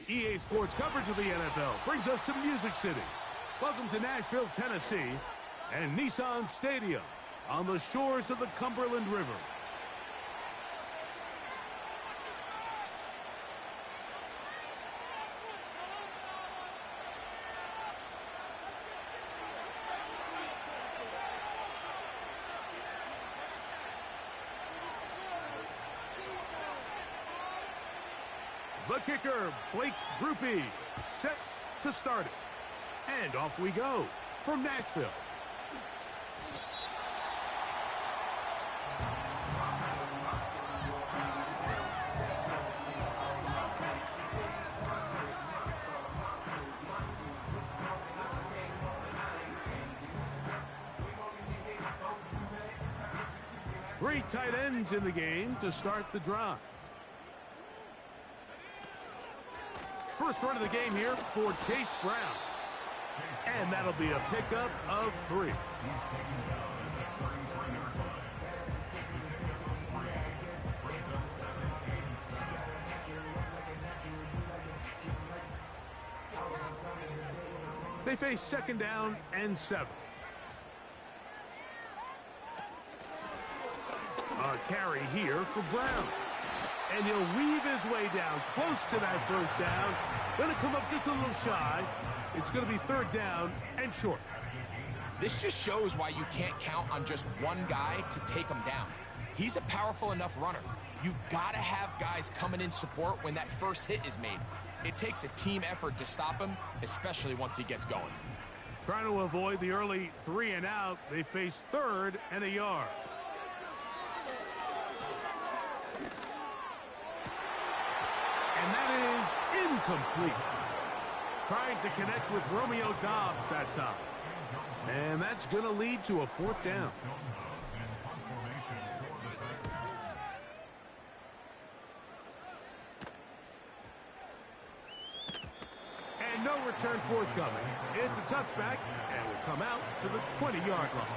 EA Sports coverage of the NFL brings us to Music City. Welcome to Nashville, Tennessee, and Nissan Stadium on the shores of the Cumberland River. The kicker, Blake Grupe, set to start it. And off we go from Nashville. Three tight ends in the game to start the drive. First run of the game here for Chase Brown. And that'll be a pickup of 3. They face second down and 7. A carry here for Brown. And he'll weave his way down close to that first down. Going to come up just a little shy. It's going to be third down and short. This just shows why you can't count on just one guy to take him down. He's a powerful enough runner. You got to have guys coming in support when that first hit is made. It takes a team effort to stop him, especially once he gets going. Trying to avoid the early 3 and out, they face third and a yard. And that is incomplete. Trying to connect with Romeo Doubs that time. And that's going to lead to a fourth down. And no return forthcoming. It's a touchback and will come out to the 20-yard line.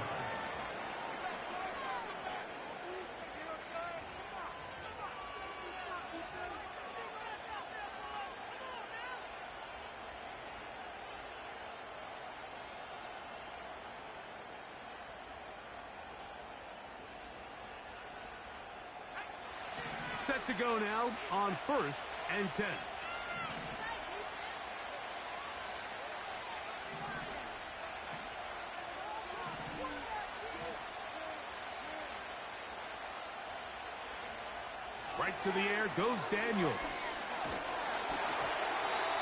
Set to go now on 1st and 10. Right to the air goes Daniels.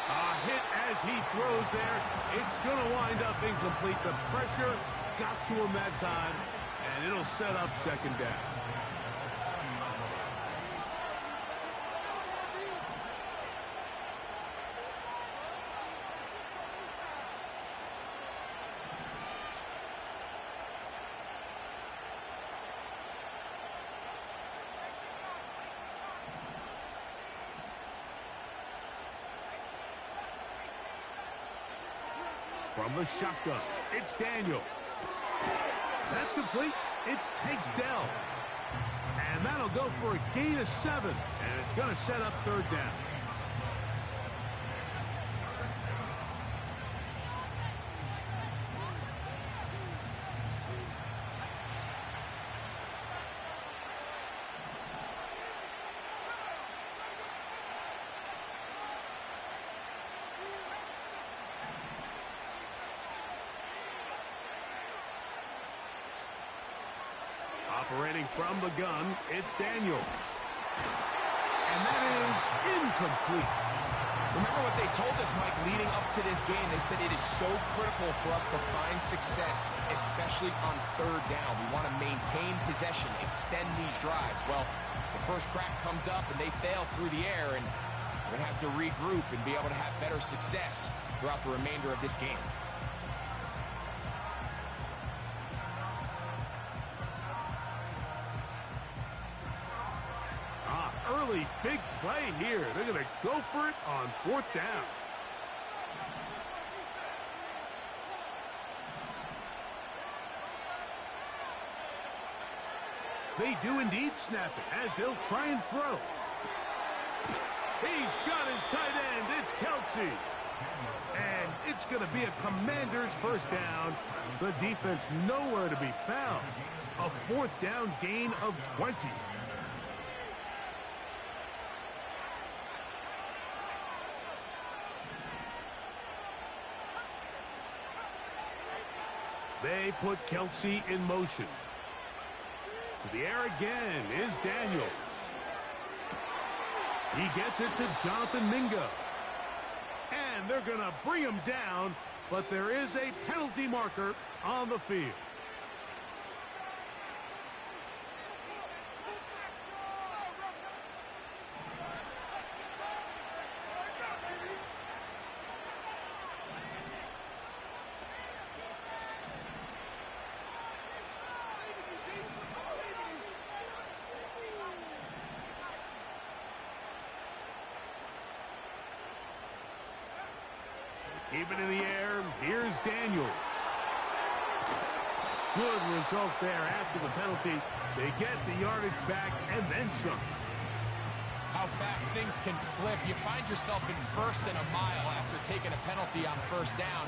A hit as he throws there. It's going to wind up incomplete. The pressure got to him that time, and it'll set up second down. From the shotgun, it's Daniels. That's complete. It's Tank Dell. And that'll go for a gain of 7. And it's going to set up third down. Operating from the gun, it's Daniels. And that is incomplete. Remember what they told us, Mike, leading up to this game. They said it is so critical for us to find success, especially on third down. We want to maintain possession, extend these drives. Well, the first crack comes up and they fail through the air, and we're going to have to regroup and be able to have better success throughout the remainder of this game. Early big play here. They're going to go for it on 4th down. They do indeed snap it as they'll try and throw. He's got his tight end. It's Kelsey. And it's going to be a Commanders first down. The defense nowhere to be found. A fourth down gain of 20. They put Kelsey in motion. To the air again is Daniels. He gets it to Jonathan Mingo. And they're going to bring him down, but there is a penalty marker on the field. Keep it in the air. Here's Daniels. Good result there after the penalty. They get the yardage back and then some. How fast things can flip. You find yourself in first and a mile after taking a penalty on first down.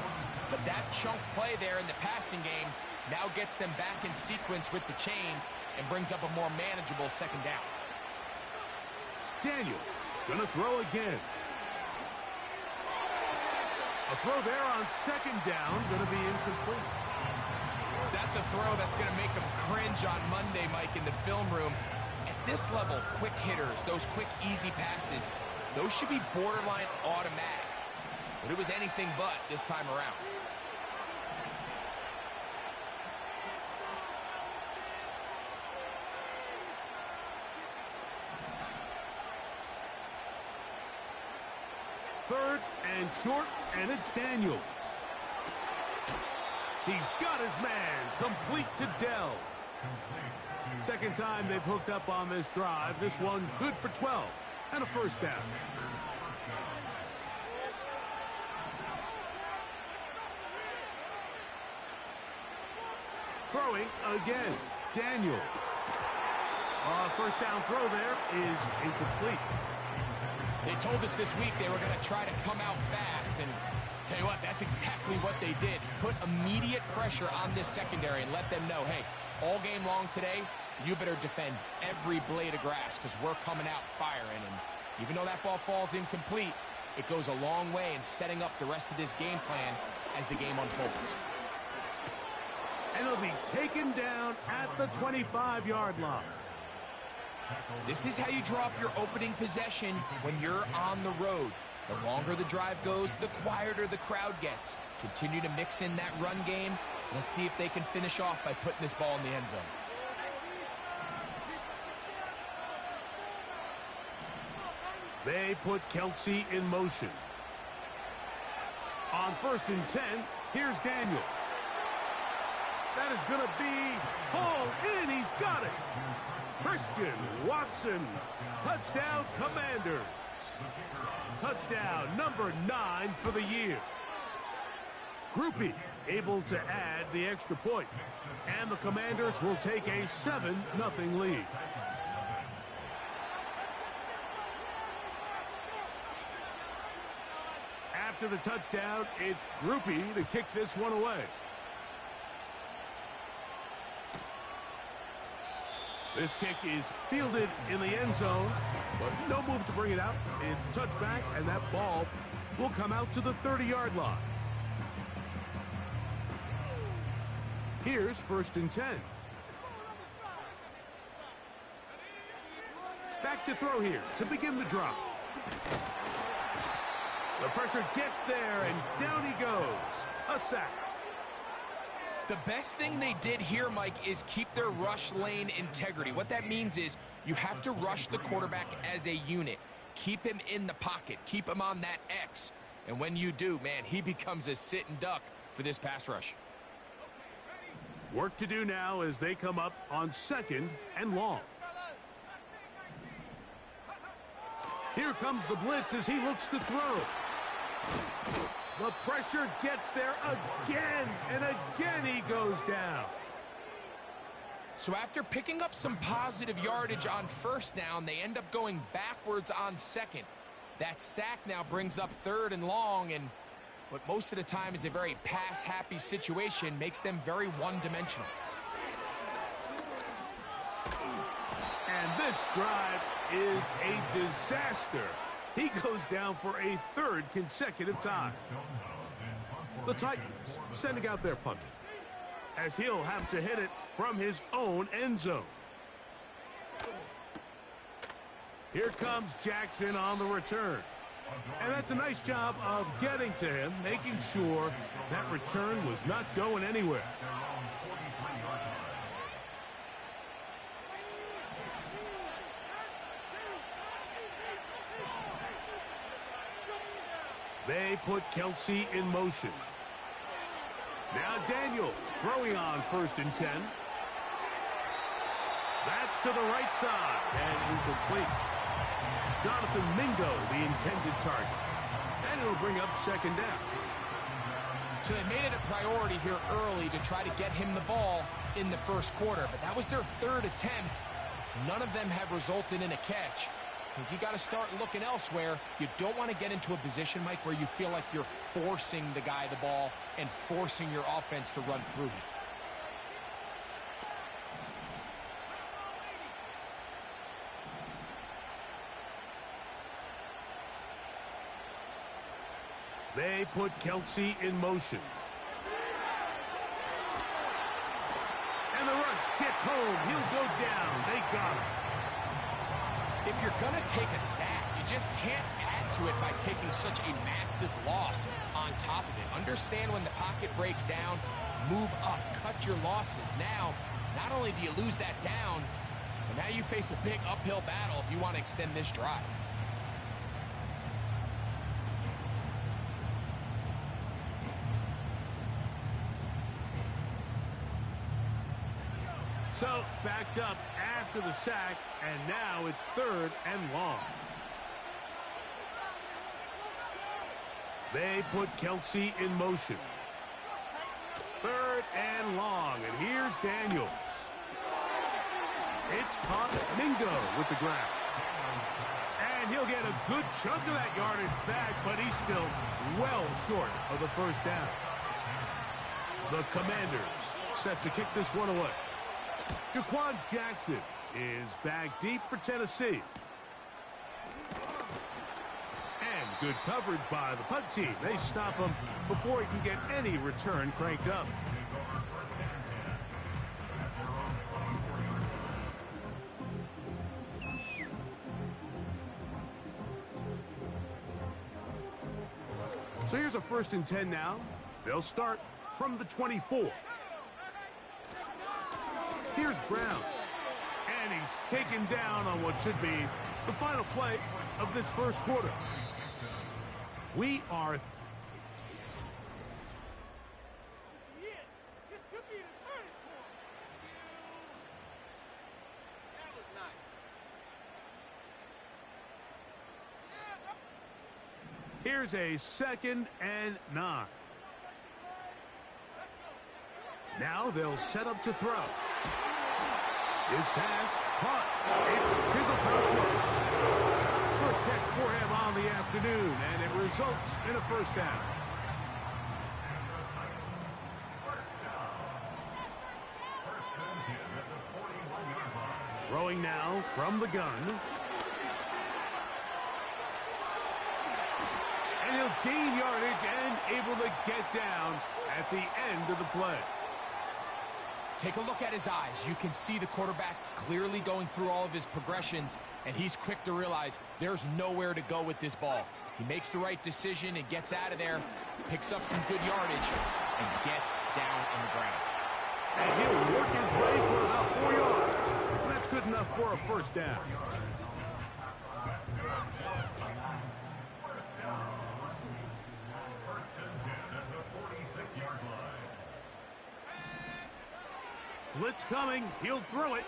But that chunk play there in the passing game now gets them back in sequence with the chains and brings up a more manageable second down. Daniels gonna throw again. A throw there on second down, going to be incomplete. That's a throw that's going to make them cringe on Monday, Mike, in the film room. At this level, quick hitters, those quick, easy passes, those should be borderline automatic. But it was anything but this time around. Third and short, and it's Daniels. He's got his man, complete to Dell. Second time they've hooked up on this drive. This one good for 12 and a first down. Throwing again, Daniels. First down throw there is incomplete. They told us this week they were going to try to come out fast, and tell you what, that's exactly what they did. Put immediate pressure on this secondary and let them know, hey, all game long today, you better defend every blade of grass because we're coming out firing. And even though that ball falls incomplete, it goes a long way in setting up the rest of this game plan as the game unfolds. And it'll be taken down at the 25-yard line. This is how you draw up your opening possession when you're on the road. The longer the drive goes, the quieter the crowd gets. Continue to mix in that run game. Let's see if they can finish off by putting this ball in the end zone. They put Kelsey in motion. On first and 10, here's Daniels. That is going to be hauled in. He's got it. Christian Watson, touchdown Commanders. Touchdown number 9 for the year. Groupie able to add the extra point. And the Commanders will take a 7-0 lead. After the touchdown, it's Groupie to kick this one away. This kick is fielded in the end zone, but no move to bring it out. It's touchback, and that ball will come out to the 30-yard line. Here's first and 10. Back to throw here to begin the drop. The pressure gets there, and down he goes. A sack. The best thing they did here, Mike, is keep their rush lane integrity. What that means is you have to rush the quarterback as a unit. Keep him in the pocket. Keep him on that X. And when you do, man, he becomes a sitting duck for this pass rush. Work to do now as they come up on second and long. Here comes the blitz as he looks to throw. The pressure gets there again, and again he goes down. So after picking up some positive yardage on first down, they end up going backwards on second. That sack now brings up 3rd and long, and what most of the time is a very pass-happy situation makes them very one-dimensional. And this drive is a disaster. He goes down for a 3rd consecutive time. The Titans sending out their punter, as he'll have to hit it from his own end zone. Here comes Jackson on the return. And that's a nice job of getting to him, making sure that return was not going anywhere. They put Kelsey in motion. Now Daniels throwing on 1st and 10. That's to the right side and incomplete. Jonathan Mingo, the intended target. And it'll bring up 2nd down. So they made it a priority here early to try to get him the ball in the 1st quarter, but that was their 3rd attempt. None of them have resulted in a catch. If you got to start looking elsewhere, you don't want to get into a position, Mike, where you feel like you're forcing the guy the ball and forcing your offense to run through him. They put Kelsey in motion. And the rush gets home. He'll go down. They got him. If you're going to take a sack, you just can't add to it by taking such a massive loss on top of it. Understand when the pocket breaks down, move up, cut your losses. Now, not only do you lose that down, but now you face a big uphill battle if you want to extend this drive. So, backed up after the sack, and now it's 3rd and long. They put Kelsey in motion. 3rd and long, and here's Daniels. It's caught. Mingo with the grab. And he'll get a good chunk of that yardage back, but he's still well short of the 1st down. The Commanders set to kick this one away. Jaquan Jackson is back deep for Tennessee. And good coverage by the punt team. They stop him before he can get any return cranked up. So here's a 1st and 10 now. They'll start from the 24. Here's Brown, and he's taken down on what should be the final play of this 1st quarter. We are... This could be the turning point. That was nice. Here's a 2nd and 9. Now they'll set up to throw. His pass caught. It's Chizzle. First catch for him on the afternoon, and it results in a 1st down. Throwing now from the gun. And he'll gain yardage and able to get down at the end of the play. Take a look at his eyes. You can see the quarterback clearly going through all of his progressions, and he's quick to realize there's nowhere to go with this ball. He makes the right decision and gets out of there, picks up some good yardage, and gets down on the ground. And he'll work his way for about 4 yards. That's good enough for a 1st down. Blitz coming. He'll throw it.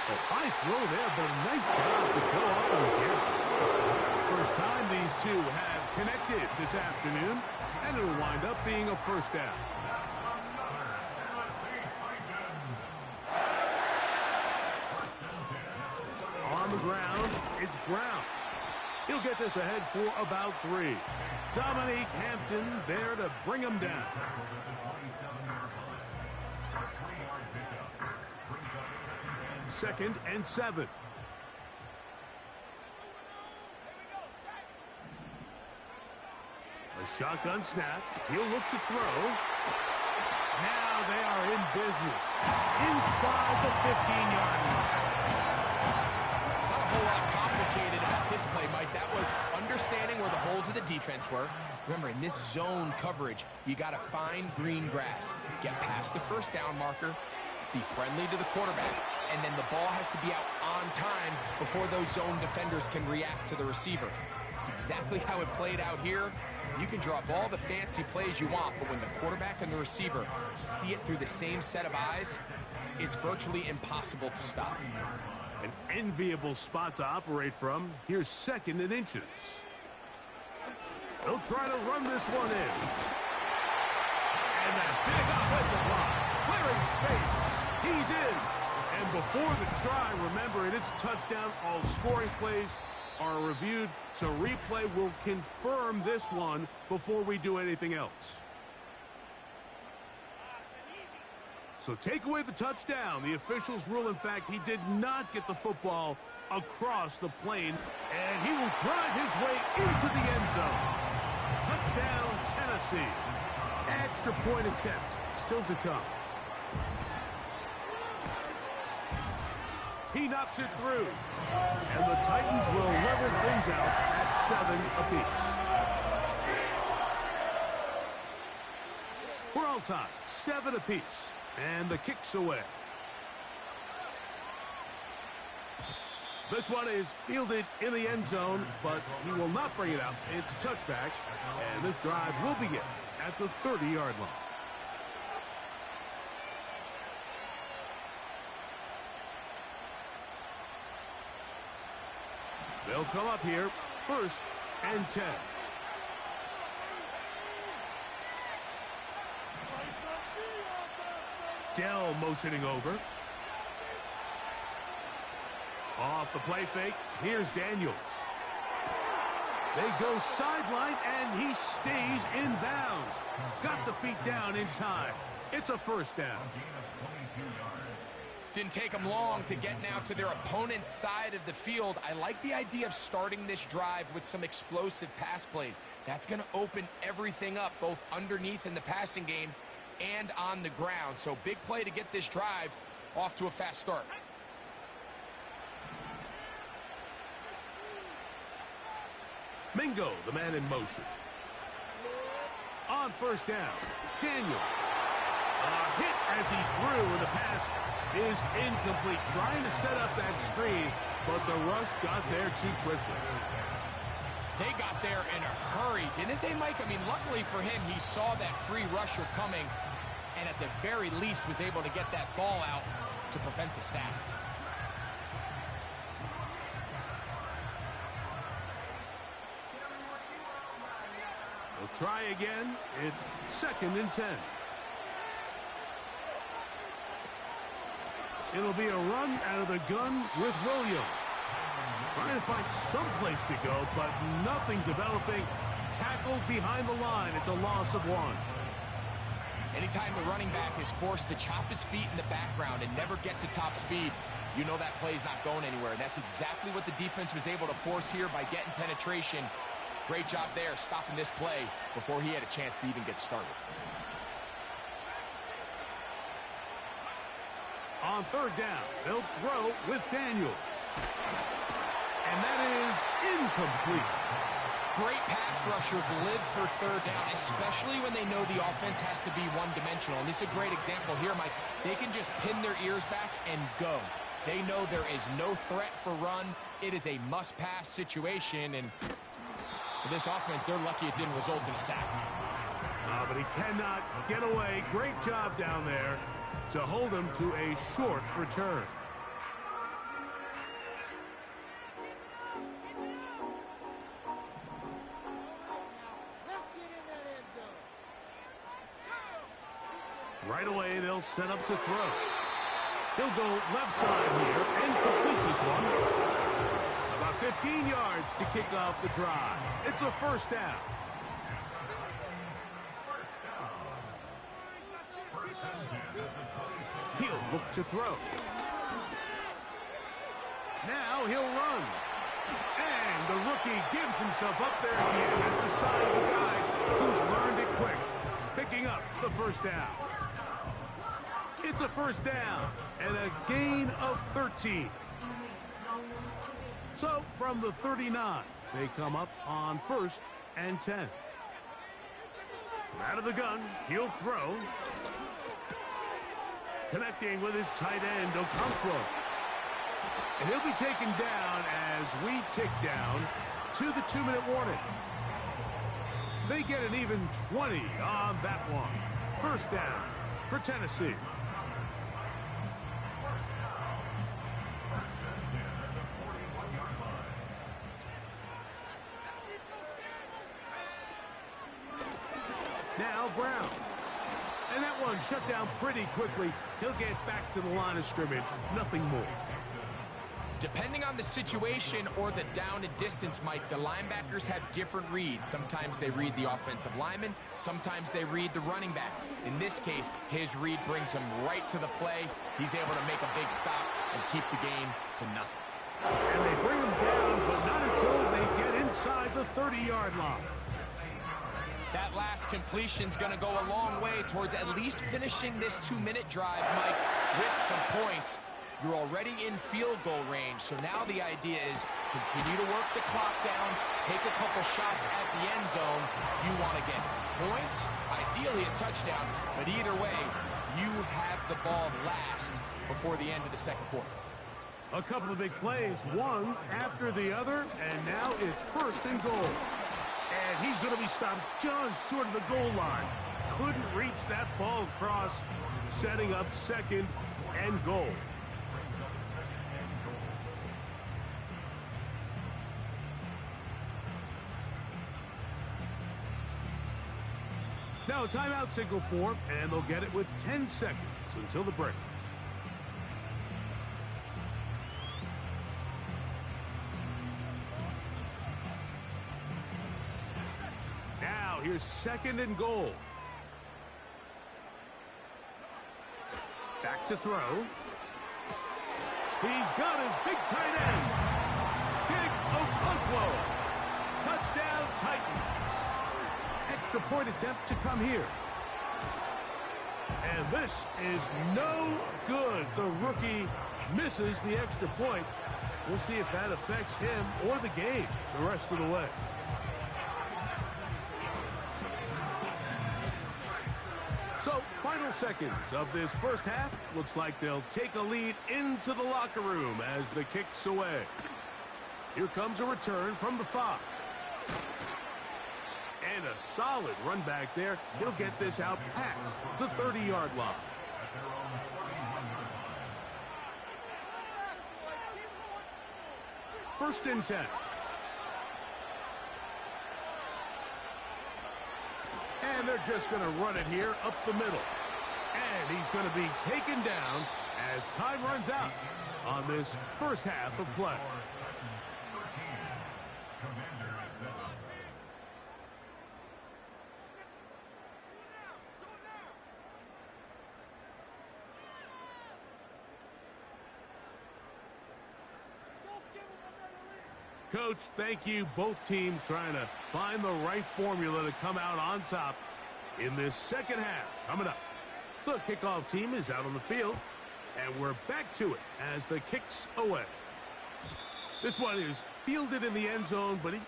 A high throw there, but a nice job to go up and get it. First time these two have connected this afternoon, and it'll wind up being a 1st down. On the ground, it's Brown. He'll get this ahead for about 3. Dominique Hampton there to bring him down. Second and 7. A shotgun snap. He'll look to throw. Now they are in business. Inside the 15-yard line. Not a whole lot complicated about this play, Mike. That was understanding where the holes of the defense were. Remember, in this zone coverage, you got to find green grass. Get past the first down marker. Be friendly to the quarterback. And then the ball has to be out on time before those zone defenders can react to the receiver. It's exactly how it played out here. You can draw up all the fancy plays you want, but when the quarterback and the receiver see it through the same set of eyes, it's virtually impossible to stop. An enviable spot to operate from. Here's 2nd and inches. They'll try to run this one in. And that big offensive line, clearing space. He's in. And before the try, remember, it is a touchdown. All scoring plays are reviewed, so replay will confirm this one before we do anything else. So take away the touchdown. The officials rule, in fact, he did not get the football across the plane, and he will drive his way into the end zone. Touchdown, Tennessee. Extra point attempt still to come. He knocks it through. And the Titans will level things out at 7 apiece. We're all tied, 7 apiece. And the kick's away. This one is fielded in the end zone, but he will not bring it out. It's a touchback. And this drive will begin at the 30-yard line. They'll come up here, 1st and 10. Dell motioning over. Off the play fake, here's Daniels. They go sideline, and he stays in bounds. Got the feet down in time. It's a 1st down. Didn't take them long to get now to their opponent's side of the field. I like the idea of starting this drive with some explosive pass plays. That's going to open everything up, both underneath in the passing game and on the ground. So big play to get this drive off to a fast start. Mingo, the man in motion. On 1st down, Daniels. A hit as he threw, and the pass is incomplete. Trying to set up that screen, but the rush got there too quickly. They got there in a hurry, didn't they, Mike? I mean, luckily for him, he saw that free rusher coming, and at the very least was able to get that ball out to prevent the sack. They'll try again. It's 2nd and 10. It'll be a run out of the gun with Williams. Trying to find some place to go, but nothing developing. Tackled behind the line. It's a loss of 1. Anytime the running back is forced to chop his feet in the background and never get to top speed, you know that play's not going anywhere. That's exactly what the defense was able to force here by getting penetration. Great job there, stopping this play before he had a chance to even get started. On 3rd down, they'll throw with Daniels. And that is incomplete. Great pass rushers live for 3rd down, especially when they know the offense has to be one-dimensional. And this is a great example here, Mike. They can just pin their ears back and go. They know there is no threat for run. It is a must-pass situation, and for this offense, they're lucky it didn't result in a sack. But he cannot get away. Great job down there to hold him to a short return. Let's get in that end zone. Right away, they'll set up to throw. He'll go left side here and complete this one. 15 yards to kick off the drive. It's a first down. He'll look to throw. Now he'll run. And the rookie gives himself up there again. That's a sign of a guy who's learned it quick. Picking up the first down. It's a first down and a gain of 13. So from the 39, they come up on 1st and 10. From out of the gun, he'll throw. Connecting with his tight end, Okonkwo. And he'll be taken down as we tick down to the 2-minute warning. They get an even 20 on that one. First down for Tennessee. Now Brown. And that one shut down pretty quickly. He'll get back to the line of scrimmage. Nothing more. Depending on the situation or the down and distance, Mike, the linebackers have different reads. Sometimes they read the offensive lineman. Sometimes they read the running back. In this case, his read brings him right to the play. He's able to make a big stop and keep the game to nothing. And they bring him down, but not until they get inside the 30-yard line. That last completion's going to go a long way towards at least finishing this 2-minute drive, Mike, with some points. You're already in field goal range, so now the idea is continue to work the clock down, take a couple shots at the end zone. You want to get points, ideally a touchdown, but either way, you have the ball last before the end of the second quarter. A couple of big plays, one after the other, and now it's 1st and goal. And he's going to be stopped just short of the goal line. Couldn't reach that ball across, setting up 2nd and goal. Now a timeout signal for, and they'll get it with 10 seconds until the break. Now here's 2nd and goal. Back to throw. He's got his big tight end. Okonkwo. Touchdown Titans. Extra point attempt to come here. And this is no good. The rookie misses the extra point. We'll see if that affects him or the game the rest of the way. So, final seconds of this first half. Looks like they'll take a lead into the locker room as the kick's away. Here comes a return from the 5. And a solid run back there. He'll get this out past the 30-yard line. First and 10. And they're just going to run it here up the middle. And he's going to be taken down as time runs out on this first half of play. Coach, thank you. Both teams trying to find the right formula to come out on top in this second half. Coming up, the kickoff team is out on the field, and we're back to it as the kick's away. This one is fielded in the end zone, but he...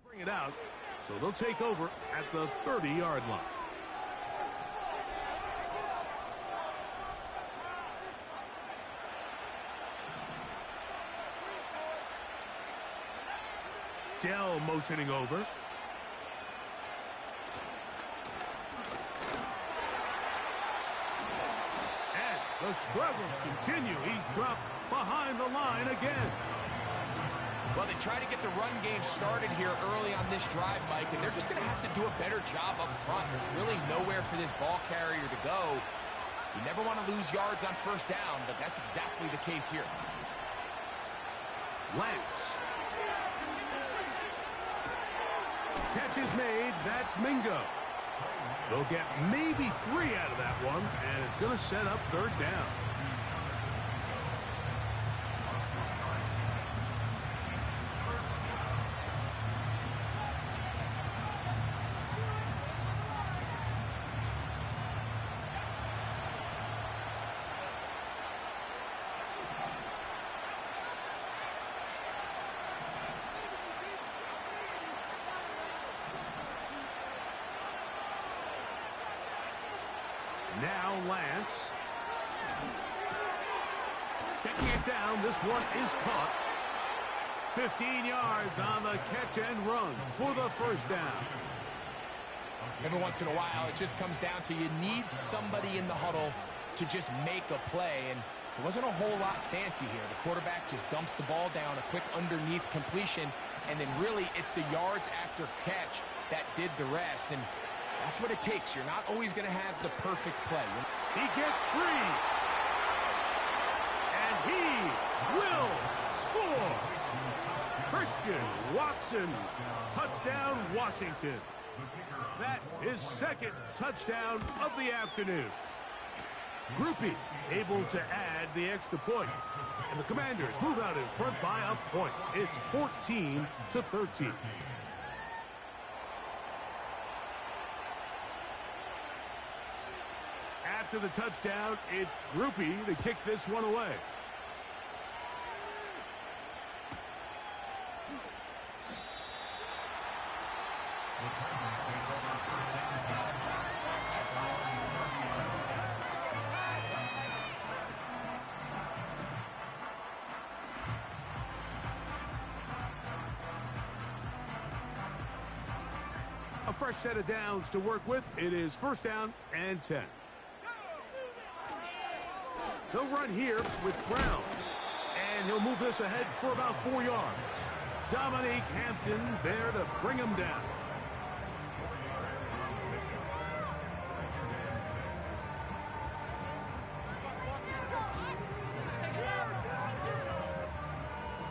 bring it out. So they'll take over at the 30-yard line. Dell motioning over. And the struggles continue. He's dropped behind the line again. Well, they try to get the run game started here early on this drive, Mike, and they're just going to have to do a better job up front. There's really nowhere for this ball carrier to go. You never want to lose yards on first down, but that's exactly the case here. Lance. Catch is made. That's Mingo. They'll get maybe 3 out of that one, and it's going to set up third down. Now Lance. Checking it down. This one is caught. 15 yards on the catch and run for the first down. Every once in a while, it just comes down to you need somebody in the huddle to just make a play. And there wasn't a whole lot fancy here. The quarterback just dumps the ball down, a quick underneath completion, and then really it's the yards after catch that did the rest. And that's what it takes. You're not always going to have the perfect play. He gets free. And he will score. Christian Watson. Touchdown, Washington. That is second touchdown of the afternoon. Groupie able to add the extra point. And the Commanders move out in front by a point. It's 14-13. After the touchdown, it's Groupie to kick this one away. A fresh set of downs to work with. It is first down and 10. They'll run here with Brown. And he'll move this ahead for about 4 yards. Dominique Hampton there to bring him down.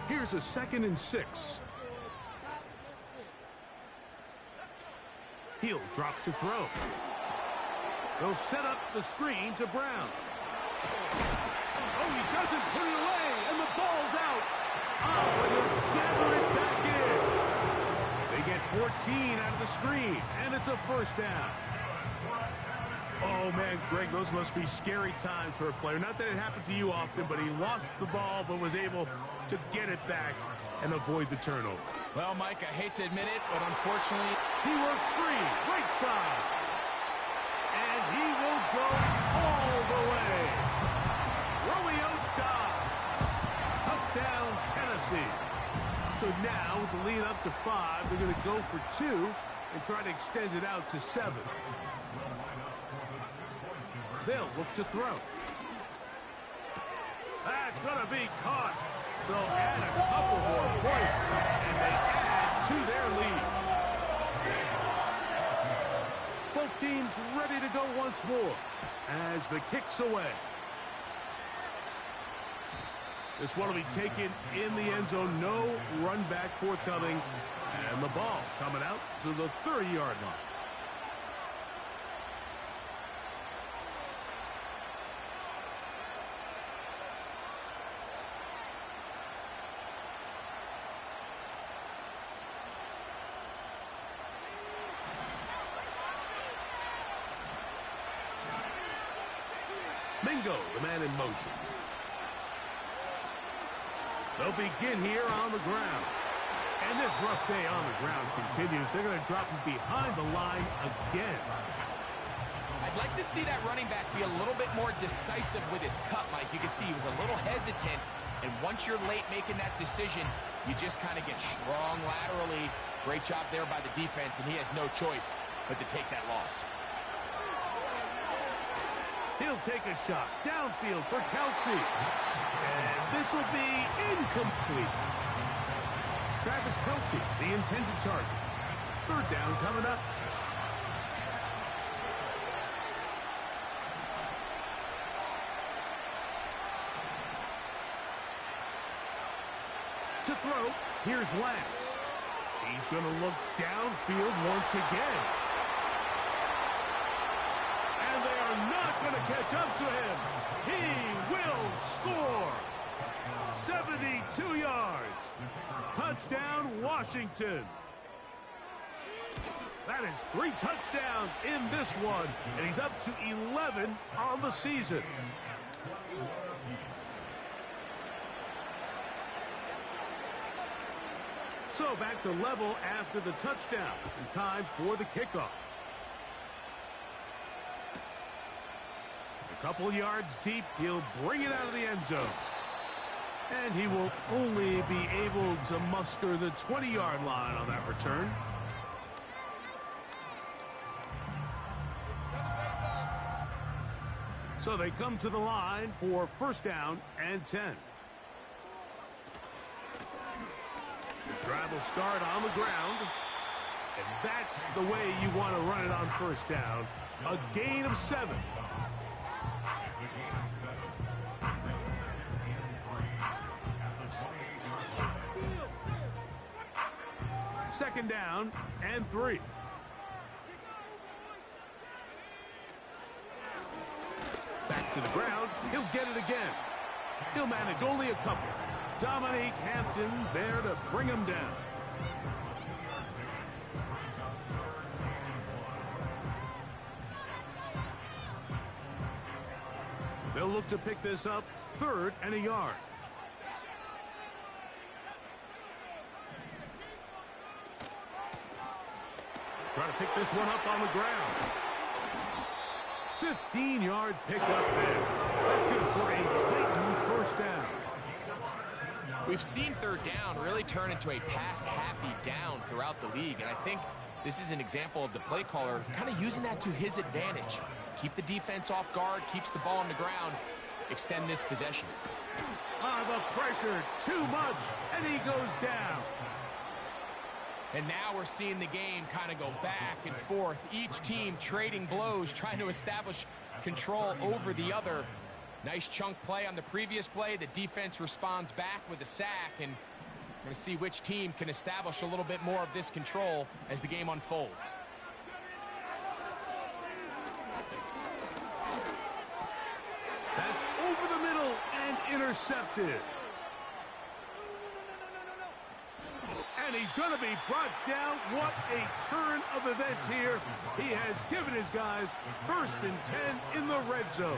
Here's a 2nd and 6. He'll drop to throw. They'll set up the screen to Brown. Oh, he doesn't put it away, and the ball's out. Oh, and he'll gather it back in. They get 14 out of the screen, and it's a first down. Oh, man, Greg, those must be scary times for a player. Not that it happened to you often, but he lost the ball but was able to get it back and avoid the turnover. Well, Mike, I hate to admit it, but unfortunately, he works free, right side. And he will go all the way. Romeo Dobbs. Touchdown, Tennessee. So now, with the lead up to 5, they're going to go for 2 and try to extend it out to 7. They'll look to throw. That's going to be caught. So add a couple more points, and they add to their lead. Both teams ready to go once more as the kick's away. This one will be taken in the end zone. No run back forthcoming. And the ball coming out to the 30-yard line. Mingo, the man in motion. They'll begin here on the ground. And this rough day on the ground continues. They're going to drop him behind the line again. I'd like to see that running back be a little bit more decisive with his cut, Mike. You can see he was a little hesitant. And once you're late making that decision, you just kind of get strong laterally. Great job there by the defense, and he has no choice but to take that loss. He'll take a shot downfield for Kelsey. And this will be incomplete. Travis Kelce, the intended target. Third down coming up. To throw, here's Lance. He's going to look downfield once again. And they are not going to catch up to him. He will score. 72 yards. Touchdown, Washington. That is 3 touchdowns in this one, and he's up to 11 on the season. So back to level after the touchdown. And time for the kickoff. A couple yards deep, he'll bring it out of the end zone. And he will only be able to muster the 20-yard line on that return. So they come to the line for first down and 10. The drive will start on the ground. And that's the way you want to run it on first down. A gain of 7. Second down and 3. Back to the ground. He'll get it again. He'll manage only a couple. Dominique Hampton there to bring him down. They'll look to pick this up, 3rd and a yard. Try to pick this one up on the ground. 15-yard pickup there. That's good for a Titan first down. We've seen third down really turn into a pass-happy down throughout the league, and I think this is an example of the play caller kind of using that to his advantage. Keep the defense off guard, keeps the ball on the ground, extend this possession. The pressure, too much, and he goes down. And now we're seeing the game kind of go back and forth. Each team trading blows, trying to establish control over the other. Nice chunk play on the previous play. The defense responds back with a sack, and we're going to see which team can establish a little bit more of this control as the game unfolds. That's over the middle and intercepted. And he's going to be brought down. What a turn of events here. He has given his guys 1st and 10 in the red zone.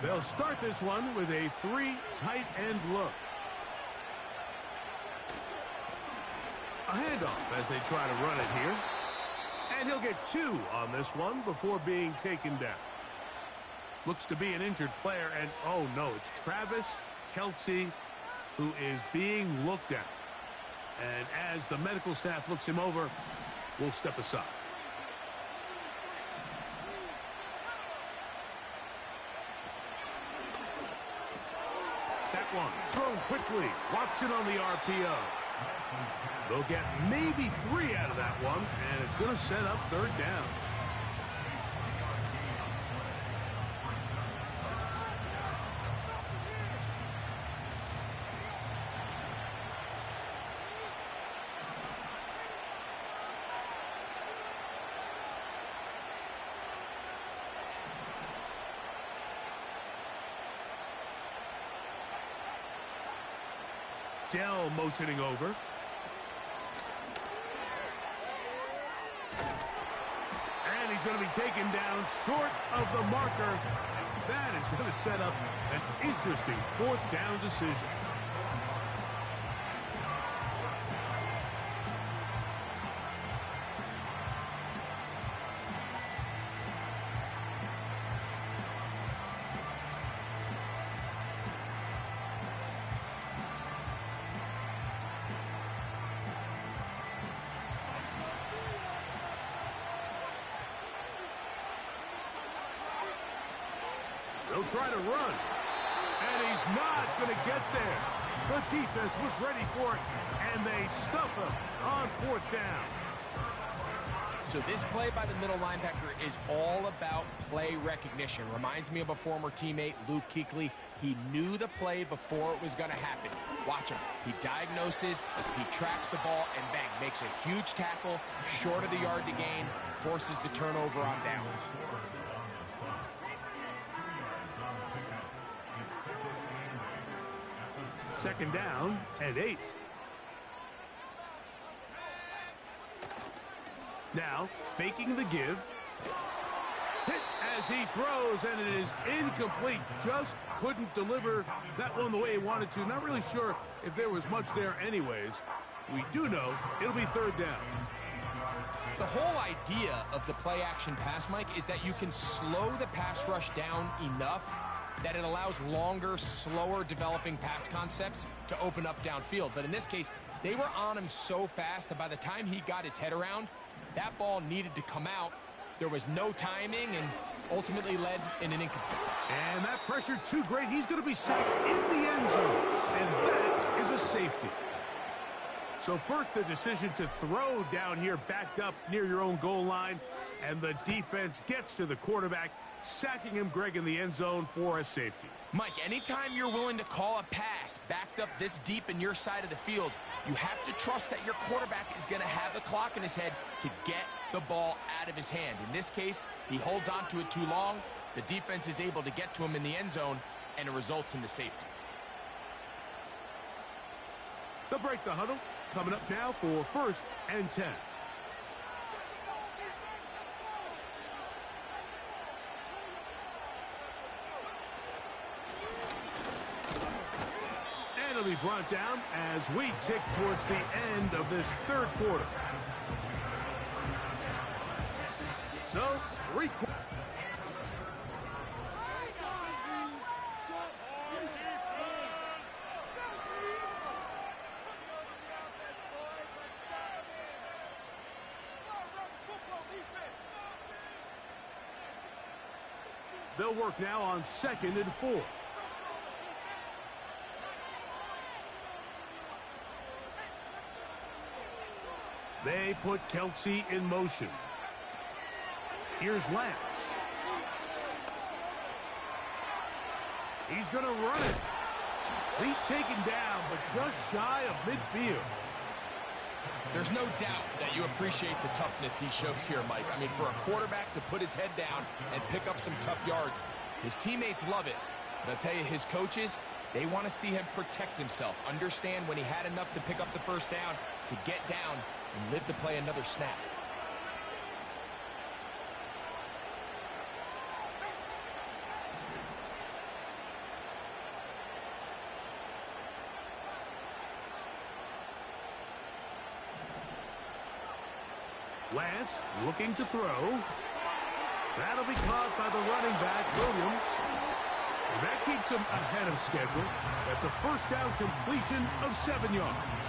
They'll start this one with a 3 tight end look. A handoff as they try to run it here. And he'll get 2 on this one before being taken down. Looks to be an injured player, and oh no, it's Travis Kelce who is being looked at. And as the medical staff looks him over, we'll step aside. That one thrown quickly. Watson on the RPO. They'll get maybe 3 out of that one, and it's going to set up 3rd down. Dell motioning over. And he's going to be taken down short of the marker. And that is going to set up an interesting 4th down decision. They'll try to run. And he's not going to get there. The defense was ready for it, and they stuff him on 4th down. So this play by the middle linebacker is all about play recognition. Reminds me of a former teammate, Luke Kuechly. He knew the play before it was going to happen. Watch him. He diagnoses, he tracks the ball, and bang, makes a huge tackle, short of the yard to gain, forces the turnover on downs. Second down and 8. Now, faking the give. Hit as he throws, and it is incomplete. Just couldn't deliver that one the way he wanted to. Not really sure if there was much there anyways. We do know it'll be 3rd down. The whole idea of the play-action pass, Mike, is that you can slow the pass rush down enough that it allows longer, slower developing pass concepts to open up downfield. But in this case, they were on him so fast that by the time he got his head around, that ball needed to come out. There was no timing and ultimately led in an incomplete. And that pressure too great. He's going to be sacked in the end zone. And that is a safety. So first the decision to throw down here backed up near your own goal line. And the defense gets to the quarterback, sacking him, Greg, in the end zone for a safety. Mike, anytime you're willing to call a pass backed up this deep in your side of the field, you have to trust that your quarterback is going to have the clock in his head to get the ball out of his hand. In this case, he holds on to it too long. The defense is able to get to him in the end zone, and it results in the safety. They'll break the huddle. Coming up now for 1st and 10. And it'll be brought down as we tick towards the end of this 3rd quarter. So, 3 quarters. They'll work now on 2nd and 4. They put Kelsey in motion. Here's Lance. He's going to run it. He's taken down, but just shy of midfield. There's no doubt that you appreciate the toughness he shows here, Mike. I mean, for a quarterback to put his head down and pick up some tough yards, his teammates love it. But I'll tell you, his coaches, they want to see him protect himself, understand when he had enough to pick up the 1st down, to get down and live to play another snap. Lance looking to throw. That'll be caught by the running back, Williams. And that keeps him ahead of schedule. That's a 1st down completion of 7 yards.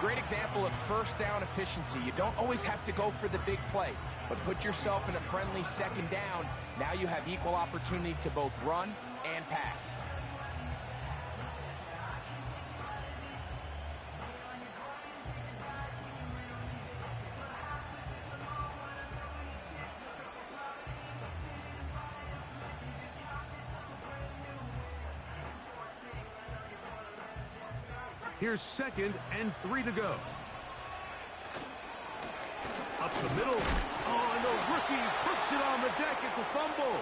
Great example of 1st down efficiency. You don't always have to go for the big play, but put yourself in a friendly 2nd down. Now you have equal opportunity to both run and pass. Here's 2nd and 3 to go. Up the middle. Oh, and the rookie puts it on the deck. It's a fumble.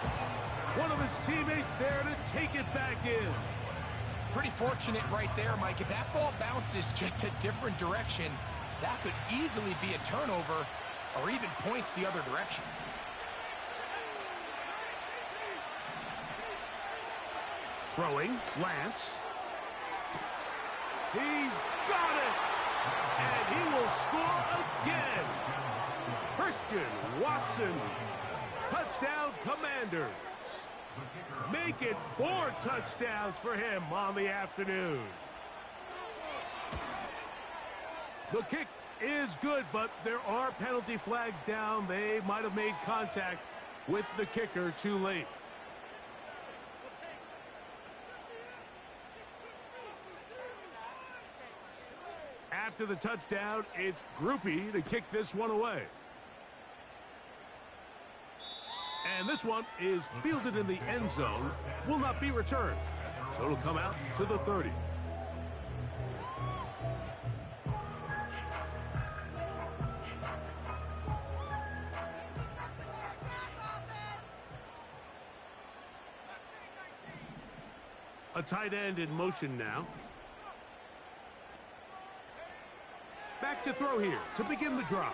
One of his teammates there to take it back in. Pretty fortunate right there, Mike. If that ball bounces just a different direction, that could easily be a turnover or even points the other direction. Throwing, Lance. He's got it! And he will score again! Christian Watson. Touchdown, Commanders. Make it 4 touchdowns for him on the afternoon. The kick is good, but there are penalty flags down. They might have made contact with the kicker too late. After the touchdown, it's Groupie to kick this one away. And this one is fielded in the end zone, will not be returned. So it'll come out to the 30. A tight end in motion now. Back to throw here to begin the drive.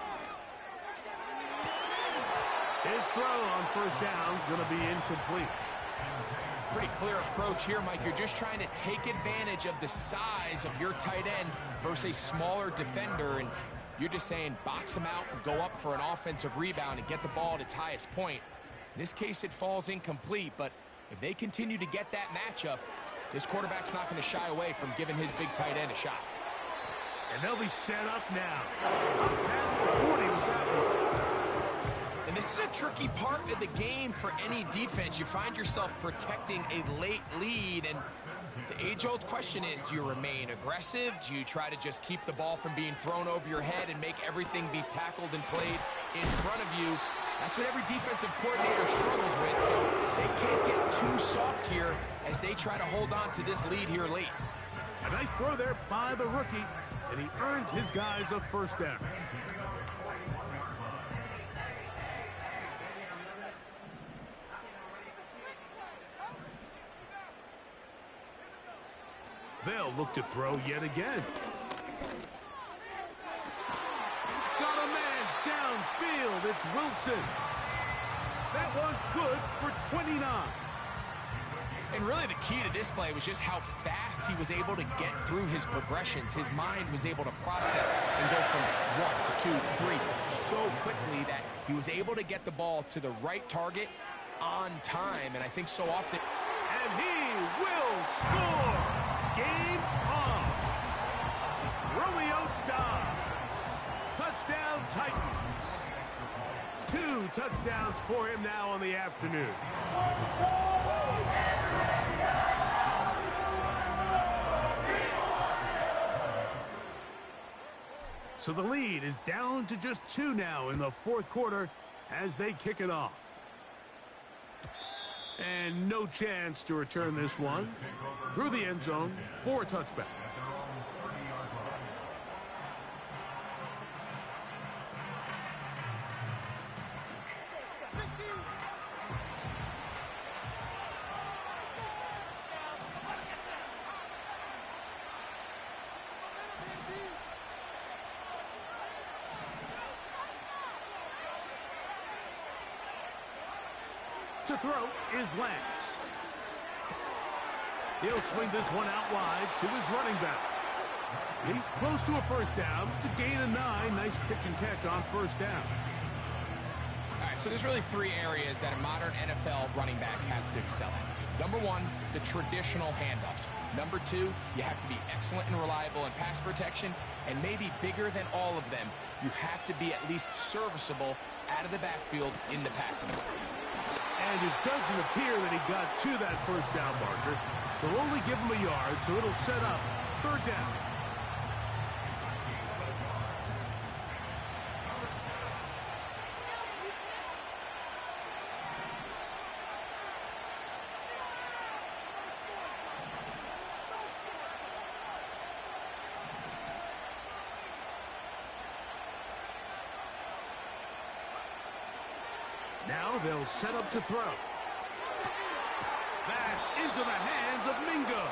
His throw on first down is going to be incomplete. Pretty clear approach here, Mike. You're just trying to take advantage of the size of your tight end versus a smaller defender, and you're just saying box him out and go up for an offensive rebound and get the ball at its highest point. In this case, it falls incomplete, but if they continue to get that matchup, this quarterback's not going to shy away from giving his big tight end a shot. And they'll be set up now. Past the 40 with that one. And this is a tricky part of the game for any defense. You find yourself protecting a late lead, and the age-old question is, do you remain aggressive? Do you try to just keep the ball from being thrown over your head and make everything be tackled and played in front of you? That's what every defensive coordinator struggles with, so they can't get too soft here as they try to hold on to this lead here late. A nice throw there by the rookie, and he earns his guys a first down. They'll look to throw yet again. Got a man downfield. It's Wilson. That was good for 29. And really the key to this play was just how fast he was able to get through his progressions. His mind was able to process and go from 1 to 2 to 3 so quickly that he was able to get the ball to the right target on time. And I think so often... And he will score! Game on! Romeo Dobbs. Touchdown Titans. 2 touchdowns for him now on the afternoon. So the lead is down to just 2 now in the fourth quarter as they kick it off. And no chance to return this one. Through the end zone for a touchback. To throw is Lance. He'll swing this one out wide to his running back. He's close to a first down to gain a 9. Nice pitch and catch on first down. All right, so there's really 3 areas that a modern NFL running back has to excel at. Number 1, the traditional handoffs. Number 2, you have to be excellent and reliable in pass protection, and maybe bigger than all of them, you have to be at least serviceable out of the backfield in the passing game. And it doesn't appear that he got to that first down marker. They'll only give him a yard, so it'll set up third down. Now they'll set up to throw. That's into the hands of Mingo.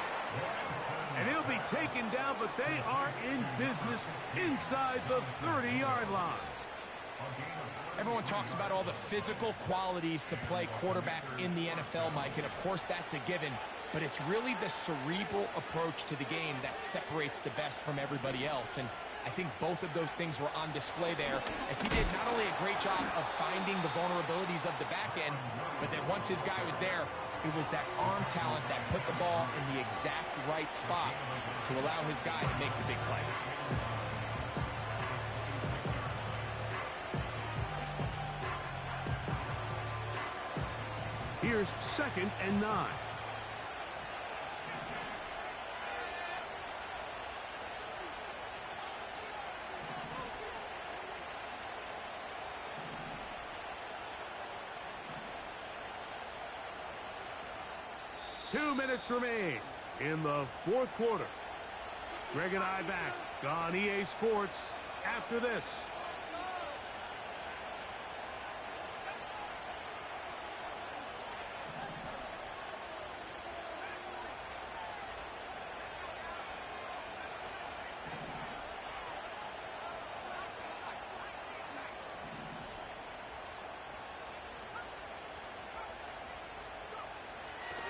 And he'll be taken down, but they are in business inside the 30-yard line. Everyone talks about all the physical qualities to play quarterback in the NFL, Mike, and of course that's a given. But it's really the cerebral approach to the game that separates the best from everybody else. And I think both of those things were on display there, as he did not only a great job of finding the vulnerabilities of the back end, but then once his guy was there, it was that arm talent that put the ball in the exact right spot to allow his guy to make the big play. Here's 2nd and 9. 2 minutes remain in the fourth quarter. Greg and I back on EA Sports after this.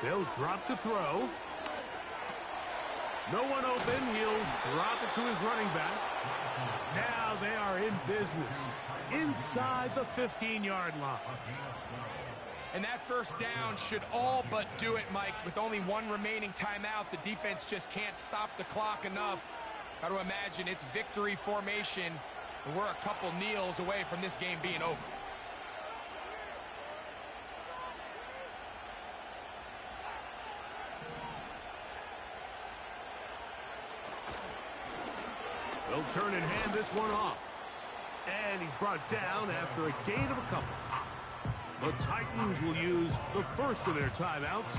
They'll drop to throw. No one open. He'll drop it to his running back. Now they are in business inside the 15-yard line. And that first down should all but do it, Mike. With only one remaining timeout, the defense just can't stop the clock enough. Got to imagine it's victory formation, and we're a couple kneels away from this game being over. They'll turn and hand this one off. And he's brought down after a gain of a couple. The Titans will use the first of their timeouts.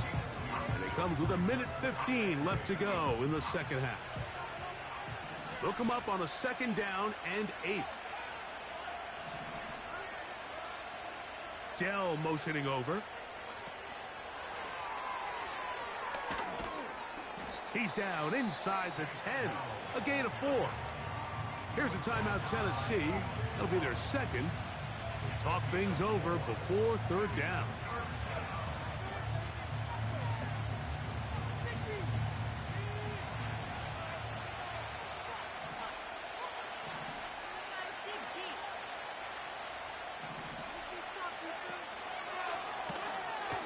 And it comes with 1:15 left to go in the second half. They'll come up on a 2nd down and 8. Dell motioning over. He's down inside the 10. A gain of 4. Here's a timeout, Tennessee. That'll be their second. We'll talk things over before 3rd down.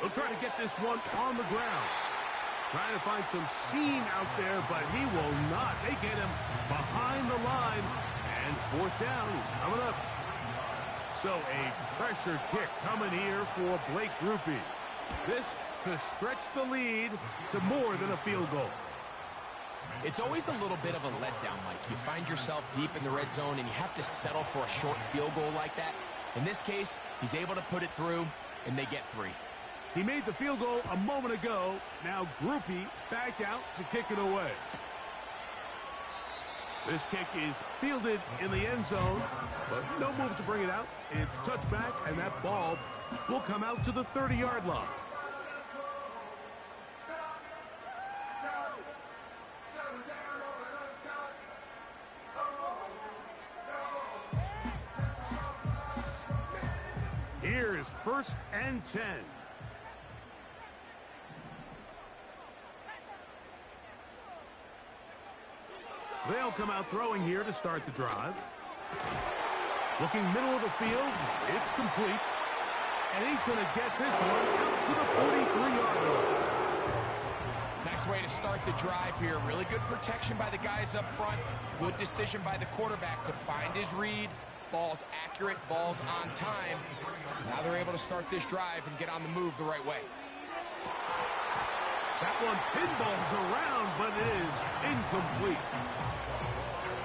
They'll try to get this one on the ground. Trying to find some seam out there, but he will not. They get him behind the line, and 4th down is coming up. So a pressure kick coming here for Blake Grupe. This to stretch the lead to more than a field goal. It's always a little bit of a letdown, Mike. You find yourself deep in the red zone, and you have to settle for a short field goal like that. In this case, he's able to put it through, and they get 3. He made the field goal a moment ago. Now Grupe back out to kick it away. This kick is fielded in the end zone, but no move to bring it out. It's touchback, and that ball will come out to the 30-yard line. Here's 1st and 10. They'll come out throwing here to start the drive. Looking middle of the field, it's complete. And he's going to get this one out to the 43-yard line. Nice way to start the drive here. Really good protection by the guys up front. Good decision by the quarterback to find his read. Ball's accurate, ball's on time. Now they're able to start this drive and get on the move the right way. That one pinballs around, but it is incomplete.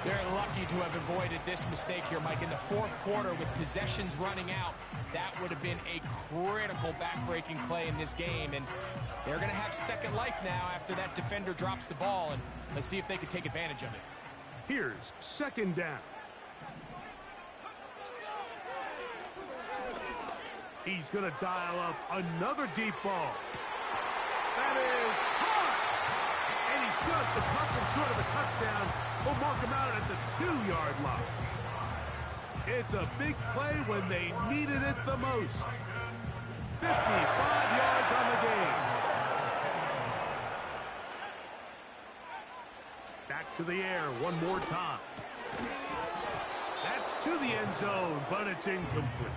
They're lucky to have avoided this mistake here, Mike. In the 4th quarter, with possessions running out, that would have been a critical back-breaking play in this game. And they're going to have second life now after that defender drops the ball. And let's see if they can take advantage of it. Here's 2nd down. He's going to dial up another deep ball. That is hot! And he's just a couple short of a touchdown. We'll mark him out at the 2-yard line. It's a big play when they needed it the most. 55 yards on the game. Back to the air one more time. That's to the end zone, but it's incomplete.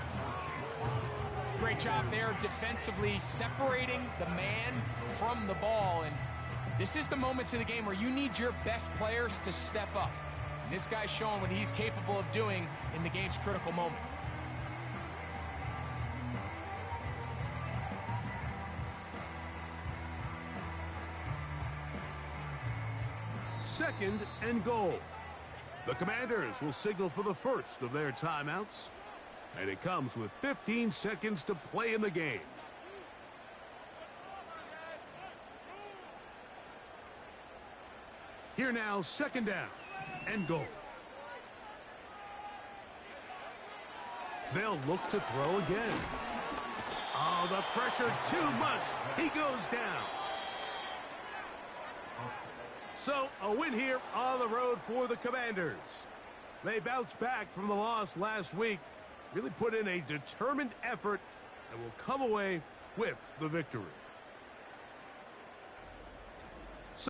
Great job there defensively, separating the man from the ball. And this is the moments of the game where you need your best players to step up. And this guy's showing what he's capable of doing in the game's critical moment. Second and goal. The Commanders will signal for the first of their timeouts. And it comes with 15 seconds to play in the game. Here now, second down and goal. They'll look to throw again. Oh, the pressure too much. He goes down. So, a win here on the road for the Commanders. They bounced back from the loss last week, really put in a determined effort, and will come away with the victory.